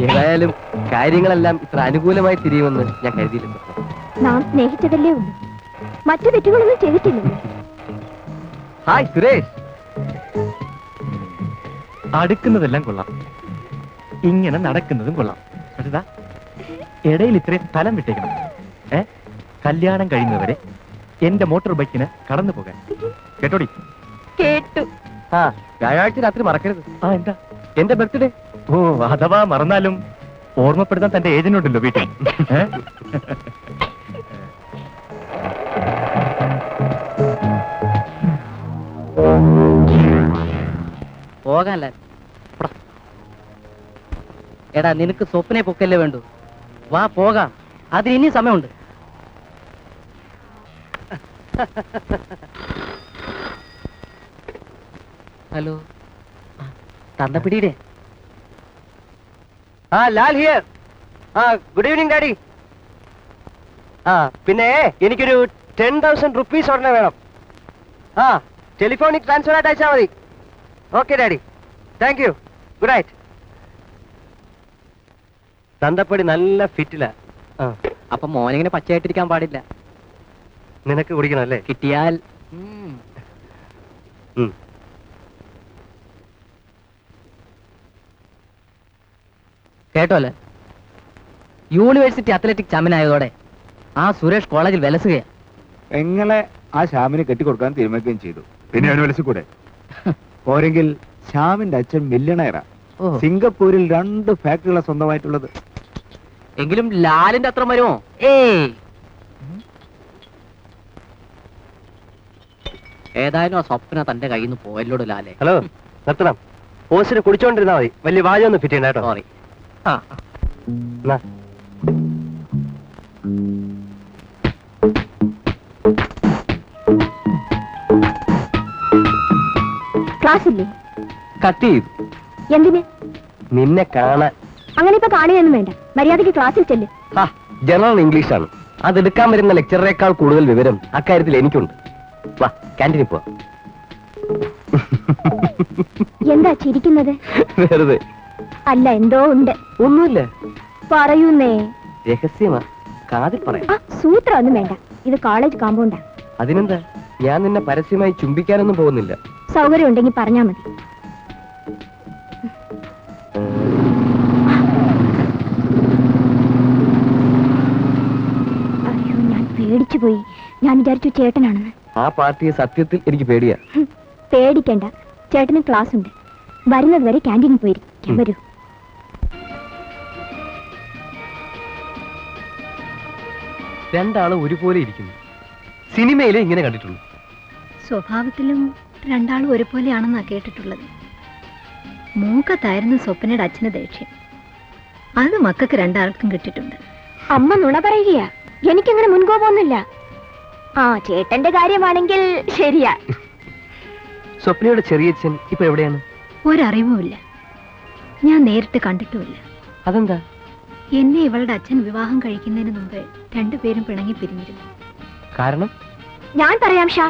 ഏതായാലും കാര്യങ്ങളെല്ലാം ഇത്ര അനുകൂലമായി തിരിയുമെന്ന് ഞാൻ കരുതിയില്ല. നാം സ്നേഹിച്ചതല്ലേ ഉള്ളൂ, മറ്റു തെറ്റുകളൊന്നും ചെയ്തിട്ടില്ലല്ലോ. ഹായ് സുരേഷ്. അടുക്കുന്നതെല്ലാം കൊള്ളാം, ഇങ്ങനെ നടക്കുന്നതും കൊള്ളാം. പക്ഷേ ഇടയിൽ ഇത്രയും സ്ഥലം വിട്ടേക്കണം. കല്യാണം കഴിയുന്നവരെ എന്റെ മോട്ടോർ ബൈക്കിന് കടന്നു പോകാൻ. കേട്ടോടി? കേട്ടു. ആ വ്യാഴാഴ്ച രാത്രി മറക്കരുത്. ആ എന്താ? എന്റെ ബർത്ത്ഡേ. ഓ, അഥവാ മറന്നാലും ഓർമ്മപ്പെടുത്താൻ തന്റെ ഏജന്റ് ഉണ്ടല്ലോ വീട്ടിൽ. പോകാനല്ല. എടാ, നിനക്ക് സ്വപ്നെ പൊക്കല്ലേ വേണ്ടു. വാ പോകാം, അതിന് ഇനി സമയമുണ്ട്. ഹലോ, തന്തപ്പിടിയുടെ. ആ ലാൽ ഹിയർ. ആ ഗുഡ് ഈവനിങ് ഡാഡി. ആ പിന്നെ എനിക്കൊരു 10,000 rupees ഉടനെ വേണം. ആ ടെലിഫോണിക് ട്രാൻസ്ഫർ ആയിട്ട് അയച്ചാൽ മതി. Okay daddy, thank you, good night. തന്തപ്പടി നല്ല ഫിറ്റില. അപ്പൊ മോനിങ്ങനെ പച്ചയായിട്ടിരിക്കാൻ പാടില്ല. നിനക്ക് കുടിക്കണം അല്ലേ? കിട്ടിയാൽ. കേട്ടോ അല്ലേ, യൂണിവേഴ്സിറ്റി അത്ലറ്റിക് ചാമ്പ്യനായതോടെ ആ സുരേഷ് കോളേജിൽ വിലസുകയാ. എങ്ങനെ ആ ശ്യാമിനെ കെട്ടിക്കൊടുക്കാൻ തീരുമാനിക്കുകയും ചെയ്തു. പിന്നെ അവന് വിലസിക്കൂടെ? പോരെങ്കിൽ ശ്യാമിന്റെ അച്ഛൻ മില്യണയറാ. സിംഗപ്പൂരിൽ 2 ഫാക്ടറികളാ സ്വന്തമായിട്ടുള്ളത്. എങ്കിലും ലാലിന്റെ അത്ര വരുമോ? ഏയ്, ഏതായാലും ആ സ്വപ്ന തന്റെ കയ്യിൽ നിന്ന് പോയല്ലോട് ലാലെ. ഹലോ, നിർത്തണം. പോസ്റ്റിന് കുടിച്ചോണ്ടിരുന്നാ മതി, വലിയ വാചൊന്നും ഫിറ്റ് ചെയ്യണ്ട കേട്ടോ. സോറി. ക്ലാസ് ഇല്ലേ? കട്ട് ചെയ്തു. എന്തിന്? നിന്നെ കാണാൻ. അങ്ങനെ ഇപ്പൊ കാണുകയൊന്നും വേണ്ട, മര്യാദയ്ക്ക് ക്ലാസ്സിൽ ചെല്ല്. ജനറൽ ഇംഗ്ലീഷാണ്. അതെടുക്കാൻ വരുന്ന ലെക്ചറേക്കാൾ കൂടുതൽ വിവരം അക്കാര്യത്തിൽ എനിക്കുണ്ട്. വാ, ക്യാൻറ്റീനിൽ പോവാം. എന്താ ചിരിക്കുന്നത്? വെറുതെ. അല്ല, എന്തോ ഉണ്ട്. ഒന്നുമില്ല. പറയുന്നേ. രഹസ്യമാ, കാതിൽ പറയാം. സൂത്രം ഒന്നും വേണ്ട, ഇത് കോളേജ് കോമ്പൗണ്ടാ. അതിനെന്താ, ഞാൻ നിന്നെ പരസ്യമായി ചുംബിക്കാനൊന്നും പോകുന്നില്ല. സൗകര്യം ഉണ്ടെങ്കിൽ പറഞ്ഞാ മതി. അയ്യോ, ഞാൻ പേടിച്ചു പോയി. ഞാൻ വിചാരിച്ചു ചേട്ടനാണെന്ന്. ആ പാർട്ടിയെ സത്യത്തിൽ എനിക്ക് പേടിയാ. പേടിക്കണ്ട, ചേട്ടന് ക്ലാസ് ഉണ്ട്. വരുന്നത് വരെ ക്യാൻറ്റീനിൽ പോയിരിക്കും. വരൂ. രണ്ടാളും ഒരുപോലെ ഇരിക്കുന്നു. സിനിമയിലെ ഇങ്ങനെ കണ്ടിട്ടുള്ളൂ. സ്വഭാവത്തിലും രണ്ടാളും ഒരുപോലെയാണെന്നാ കേട്ടിട്ടുള്ളത്. മൂക്കത്തായിരുന്നു സ്വപ്നയുടെ അച്ഛന് ദേഷ്യം. അത് മക്കൾക്ക് രണ്ടാൾക്കും കിട്ടിയിട്ടുണ്ട്. അമ്മ നുണ പറയുകയാ. എനിക്കങ്ങനെ മുൻകോപമൊന്നുമില്ല. ആ ചേട്ടന്റെ കാര്യമാണെങ്കിൽ ശരിയാ. സ്വപ്നയുടെ ചെറിയച്ഛൻ ഇപ്പൊ എവിടെയാണ്? ഒരറിവുമില്ല, ഞാൻ നേരിട്ട് കണ്ടിട്ടുമില്ല. അതെന്താ? എന്നെ ഇവളുടെ അച്ഛൻ വിവാഹം കഴിക്കുന്നതിന് മുമ്പ് രണ്ടുപേരും പിണങ്ങി പിരിഞ്ഞിരുന്നു. കാരണം? ഞാൻ പറയാം ഷാ.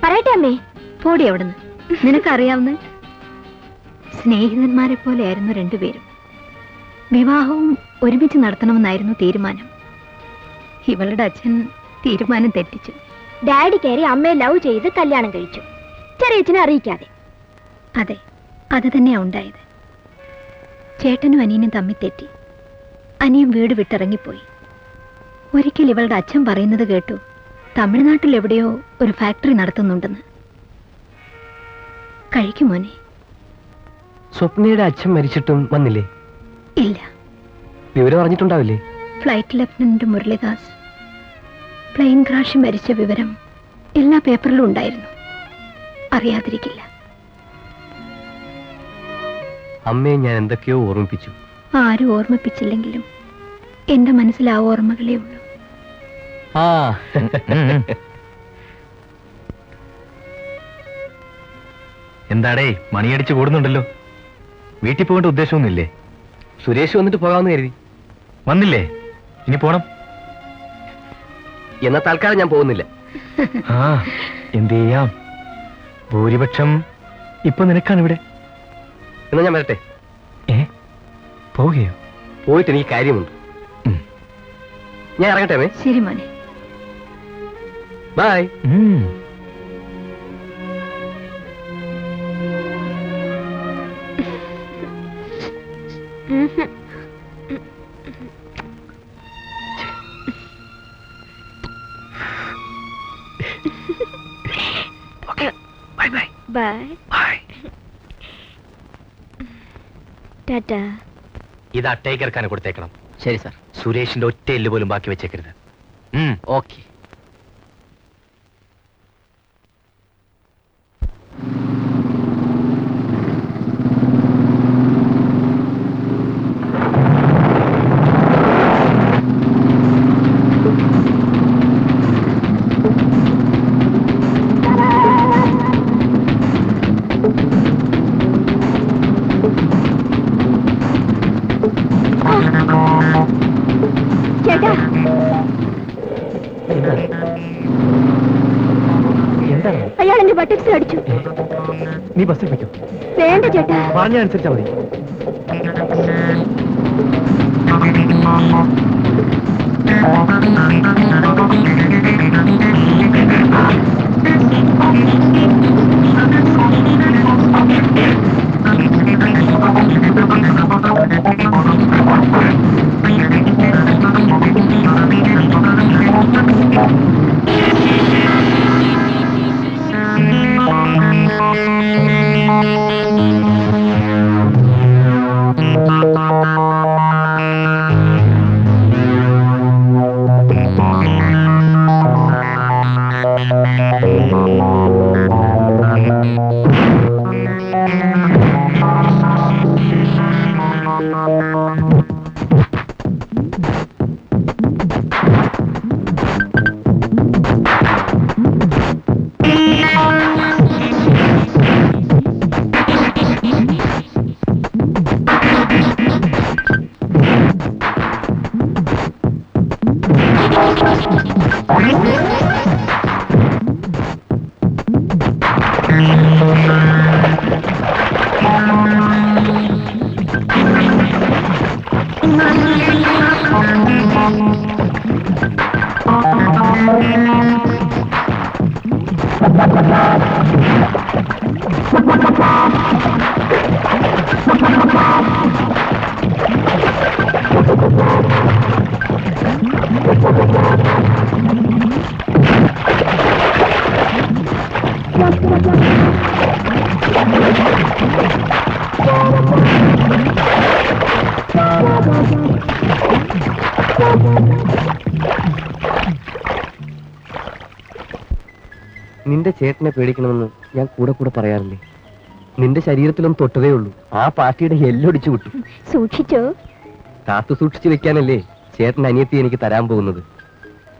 പറയട്ടെ അമ്മേ? പോടി അവിടുന്ന്. നിനക്കറിയാവുന്ന സ്നേഹിതന്മാരെ പോലെയായിരുന്നു രണ്ടുപേരും. വിവാഹവും ഒരുമിച്ച് നടത്തണമെന്നായിരുന്നു തീരുമാനം. ഇവളുടെ അച്ഛൻ തീരുമാനം തെറ്റിച്ചു. ഡാഡി കയറി അമ്മയെ ലവ് ചെയ്ത് കല്യാണം കഴിച്ചു, ചെറിയച്ഛനെ അറിയിക്കാതെ. അതെ, അത് തന്നെയാ ഉണ്ടായത്. ചേട്ടനും അനിയനും തമ്മിൽ തെറ്റി. അനിയൻ വീട് വിട്ടിറങ്ങിപ്പോയി. ഒരിക്കൽ ഇവളുടെ അച്ഛൻ പറയുന്നത് കേട്ടു, തമിഴ്നാട്ടിൽ എവിടെയോ ഒരു ഫാക്ടറി നടത്തുന്നുണ്ടെന്ന്. കഴിക്കും മോനെ. സ്വപ്നയുടെ അച്ഛൻ മരിച്ചിട്ടും വന്നില്ലേ? ഇല്ല. വിവരം അറിഞ്ഞിട്ടുണ്ടാവില്ലേ? Flight lieutenant Muralidas plane crash മരിച്ച വിവരം എല്ലാ പേപ്പറിലും ഉണ്ടായിരുന്നു. അറിയാതിരിക്കില്ല. അമ്മയെ ഞാൻ എന്തൊക്കെയോ ഓർമ്മിപ്പിച്ചു. ആരും ഓർമ്മിപ്പിച്ചില്ലെങ്കിലും എന്റെ മനസ്സിൽ ആ ഓർമ്മകളേ ഉള്ളൂ. എന്താടേ മണിയടിച്ച് കൂടുന്നുണ്ടല്ലോ? വീട്ടിൽ പോകേണ്ട ഉദ്ദേശമൊന്നുമില്ലേ? സുരേഷ് വന്നിട്ട് പോകാമെന്ന് കരുതി. വന്നില്ലേ? ഇനി പോണം. എന്നാ തൽക്കാലം ഞാൻ പോകുന്നില്ല. ആ, എന്ത് ചെയ്യാം, ഭൂരിപക്ഷം ഇപ്പൊ നിനക്കാണ് ഇവിടെ. എന്നാ ഞാൻ വരട്ടെ. പോവുകയോ? പോയിട്ട് എനിക്ക് കാര്യമുണ്ട്. ഉം. ഞാൻ ഇറങ്ങട്ടെ. ശരി മോനെ. ബൈ. Bye bye. ടാറ്റാ. ഇത് അട്ടേക്കെടുക്കാൻ കൊടുത്തേക്കണം. ശരി സാർ. സുരേഷിന്റെ ഒറ്റ എല്ല് പോലും ബാക്കി വെച്ചേക്കരുത്. ഓക്കെ. ചേട്ടാ, എന്താണ്? അയാൾ എന്റെ ബട്ടക്സിൽ അടിച്ചു. നീ ബസ്സിൽ വയ്ക്കോ. വേണ്ട ചേട്ടാ. പറഞ്ഞ അനുസരിച്ചാ മതി. നിന്റെ ചേട്ടനെ പേടിക്കണമെന്ന് ഞാൻ കൂടെ കൂടെ പറയാറില്ലേ? നിന്റെ ശരീരത്തിലൊന്നും തൊട്ടതേ ഉള്ളൂ, ആ പാർട്ടിയുടെ എല്ലൊടിച്ചു വിട്ടു. സൂക്ഷിച്ചോ. കാത്തു സൂക്ഷിച്ചു വെക്കാനല്ലേ ചേട്ടൻ അനിയത്തി എനിക്ക് തരാൻ പോകുന്നത്.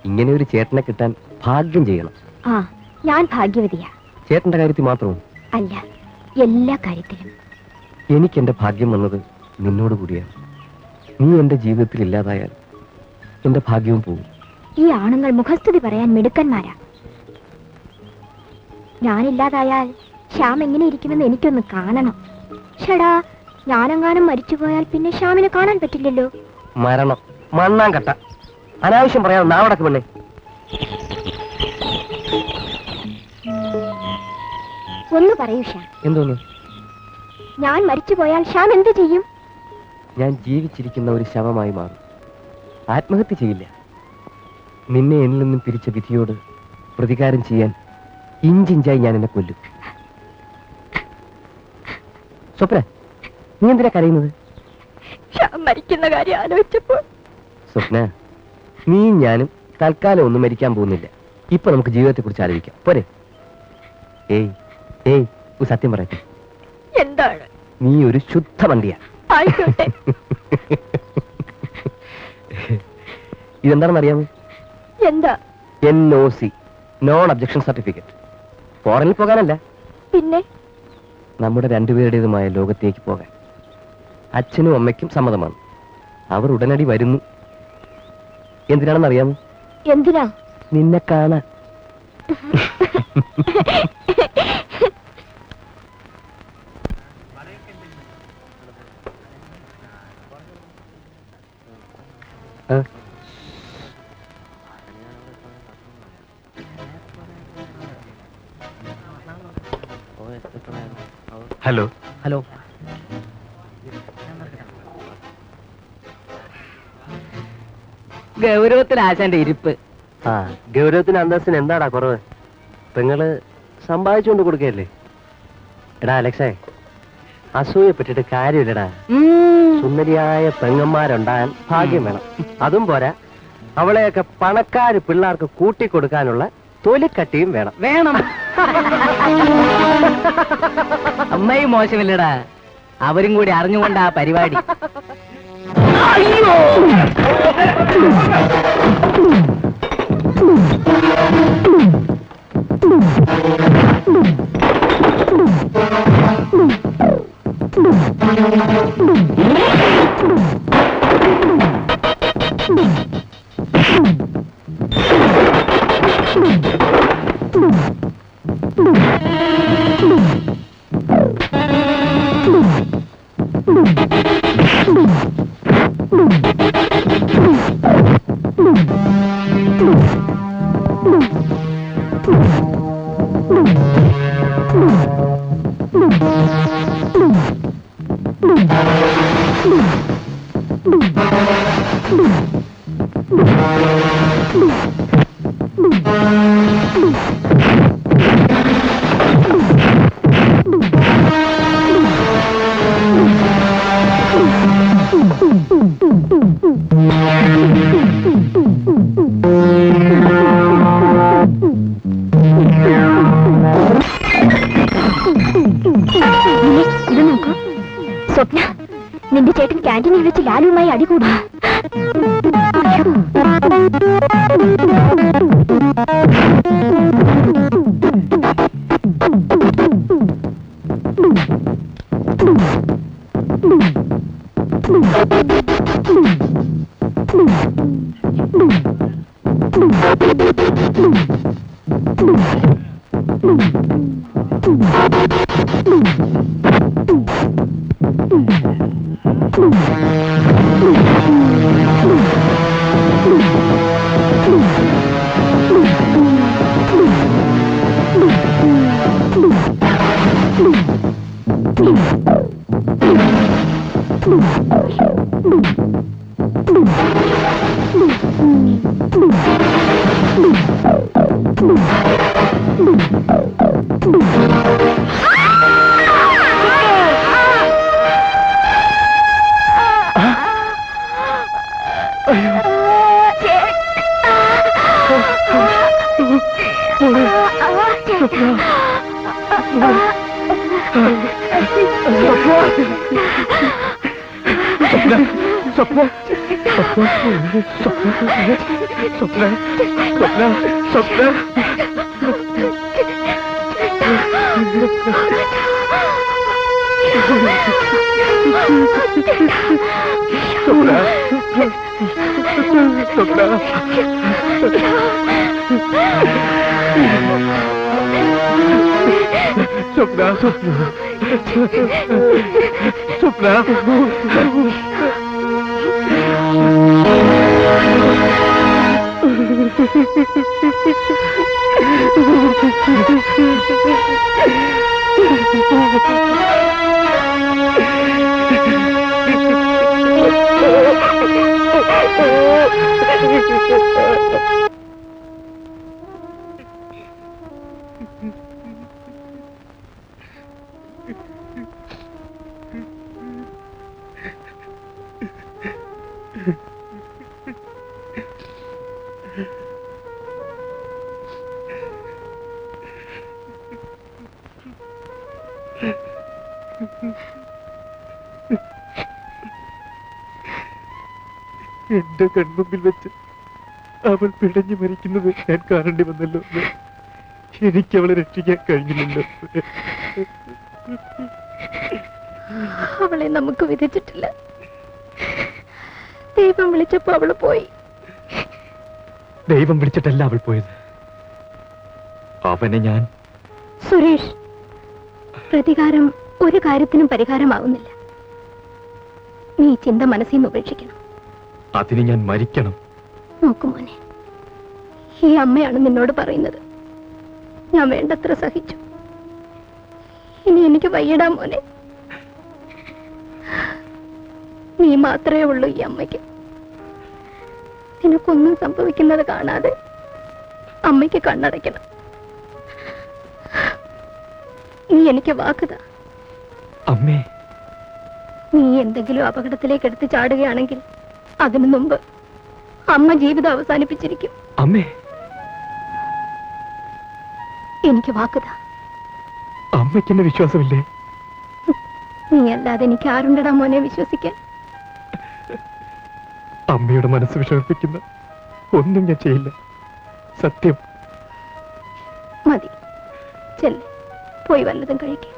ഇങ്ങനെ ഒരു ചേട്ടനെ കിട്ടാൻ ഭാഗ്യം ചെയ്യണം. ആ, ഞാൻ ഭാഗ്യവതിയാ. ചേട്ടന്റെ കാര്യത്തിൽ മാത്രവും അല്ല, എല്ലാ കാര്യത്തിലും. എനിക്ക് എന്റെ ഭാഗ്യം വന്നത് നിന്നോട് കൂടിയാണ്. നീ എന്റെ ജീവിതത്തിൽ ഇല്ലാതായാൽ എന്റെ ഭാഗ്യവും പോകും. ഈ ആണുങ്ങൾ മുഖസ്തുതി പറയാൻ മിടുക്കന്മാരാ. ഞാനില്ലാതായാൽ ശ്യാം എങ്ങനെ ഇരിക്കുമെന്ന് എനിക്കൊന്ന് കാണണം. ഷടാ, ഞാനെങ്ങാനും മരിച്ചുപോയാൽ പിന്നെ ശ്യാമിനെ കാണാൻ പറ്റില്ലല്ലോ. മരണം മണ്ണാൻ കട്ട. അനാവശ്യം പറയാൻ നാവടക്ക് പെണ്ണേ. ഒന്ന് പറയൂ ശ്യാം, എന്തോന്ന്? ഞാൻ മരിച്ചുപോയാൽ ശ്യാം എന്ത് ചെയ്യും? ഞാൻ ജീവിച്ചിരിക്കുന്ന ഒരു ശവമായി മാറും. ആത്മഹത്യ ചെയ്യില്ല. നിന്നെ എന്നിൽ നിന്നും പിരിച്ച വിധിയോട് പ്രതികാരം ചെയ്യാൻ ഇഞ്ചിഞ്ചായി ഞാൻ എന്നെ കൊല്ലും. സ്വപ്ന, നീ എന്തിനാ കരയുന്നത്? ശ്യാം മരിക്കുന്ന കാര്യം ആലോചിച്ചപ്പോൾ. സ്വപ്ന, നീയും ഞാനും തൽക്കാലം ഒന്നും മരിക്കാൻ പോകുന്നില്ല. ഇപ്പൊ നമുക്ക് ജീവിതത്തെ കുറിച്ച് ആലോചിക്കാം, പോരെ? ഏയ് ഏയ്, ഒരു സത്യം പറയട്ടെ. എന്താണ്? നീ ഒരു ശുദ്ധ വണ്ടിയാ. ആയിക്കോട്ടെ. ഇതെന്താണെന്ന് അറിയാമോ? എന്താ? NOC, non objection certificate. ഫോറിനിൽ പോകാനല്ല, പിന്നെ നമ്മുടെ രണ്ടുപേരുടേതുമായ ലോകത്തേക്ക് പോകാൻ. അച്ഛനും അമ്മയ്ക്കും സമ്മതമാണ്. അവർ ഉടനടി വരുന്നു. എന്തിനാണെന്ന് അറിയാമോ? എന്തിനാ? നിന്നെ കാണാൻ. ഹലോ. ഹലോ. ഗൗരവത്തിൽ ആശാന്റെ ഇരിപ്പ്. ആ ഗൗരവത്തിന് അന്തസ്സിന് എന്താടാ കുറവ്? പെങ്ങള് സമ്പാദിച്ചുകൊണ്ട് കൊടുക്കല്ലേ? എടാ അലക്സേ, അസൂയപ്പെട്ടിട്ട് കാര്യമില്ലടാ. സുന്ദരിയായ പെങ്ങന്മാരുണ്ടാകാൻ ഭാഗ്യം വേണം. അതും പോരാ, അവളെയൊക്കെ പണക്കാര് പിള്ളേർക്ക് കൂട്ടിക്കൊടുക്കാനുള്ള തൊലിക്കട്ടിയും വേണം. വേണം. അമ്മയും മോശമില്ലടാ, അവരും കൂടി അറിഞ്ഞുകൊണ്ടാ പരിപാടി. സ്വപ്ന, നിന്റെ ചേട്ടൻ ക്യാൻറ്റീനിൽ വെച്ച് ലാലുവുമായി അടികൂടാ. എന്റെ കൺമുമ്പിൽ വെച്ച് അവൾ പിടഞ്ഞു മരിക്കുന്നത് ഞാൻ കാണേണ്ടി വന്നല്ലോ. എനിക്ക് അവളെ രക്ഷിക്കാൻ കഴിഞ്ഞില്ലല്ലോ. അവളെ നമുക്ക് വിധിച്ചിട്ടില്ല. ദൈവം വിളിച്ചപ്പോ അവള് പോയി. ദൈവം വിളിച്ചിട്ടല്ല അവൾ പോയത്. അവനെ ഞാൻ... സുരേഷ്, പ്രതികാരം ഒരു കാര്യത്തിനും പരിഹാരമാവുന്നില്ല. നീ ചിന്ത മനസ്സിൽ നിന്ന് ഉപേക്ഷിക്കണം. അതിന് ഞാൻ മരിക്കണം. നോക്കു മോനെ, ഈ അമ്മയാണ് നിന്നോട് പറയുന്നത്. ഞാൻ വേണ്ടത്ര സഹിച്ചു. ഇനി എനിക്ക് വയ്യടാ മോനെ. നീ മാത്രമേ ഉള്ളൂ ഈ അമ്മയ്ക്ക്. നിനക്കൊന്നും സംഭവിക്കുന്നത് കാണാതെ അമ്മയ്ക്ക് കണ്ണടയ്ക്കണം. നീ എനിക്ക് വാക്കുതാ. അമ്മേ, നീ എന്തെങ്കിലും അപകടത്തിലേക്ക് എടുത്ത് ചാടുകയാണെങ്കിൽ അതിനു മുമ്പ് അമ്മ ജീവിതം അവസാനിപ്പിച്ചിരിക്കും. അമ്മേ, എനിക്ക് വാക്കുതാ. അമ്മയ്ക്ക് എന്നെ വിശ്വാസമില്ലേ? നീ അല്ലാതെ എനിക്ക് ആരുണ്ടടാ മോനെ വിശ്വസിക്കാൻ? അമ്മയുടെ മനസ്സ് വിഷമിപ്പിക്കുന്ന ഒന്നും ഞാൻ ചെയ്യില്ല. സത്യം. മതി, ചെല്ല്, പോയി വല്ലതും കഴിക്കേ.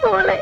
മോളെ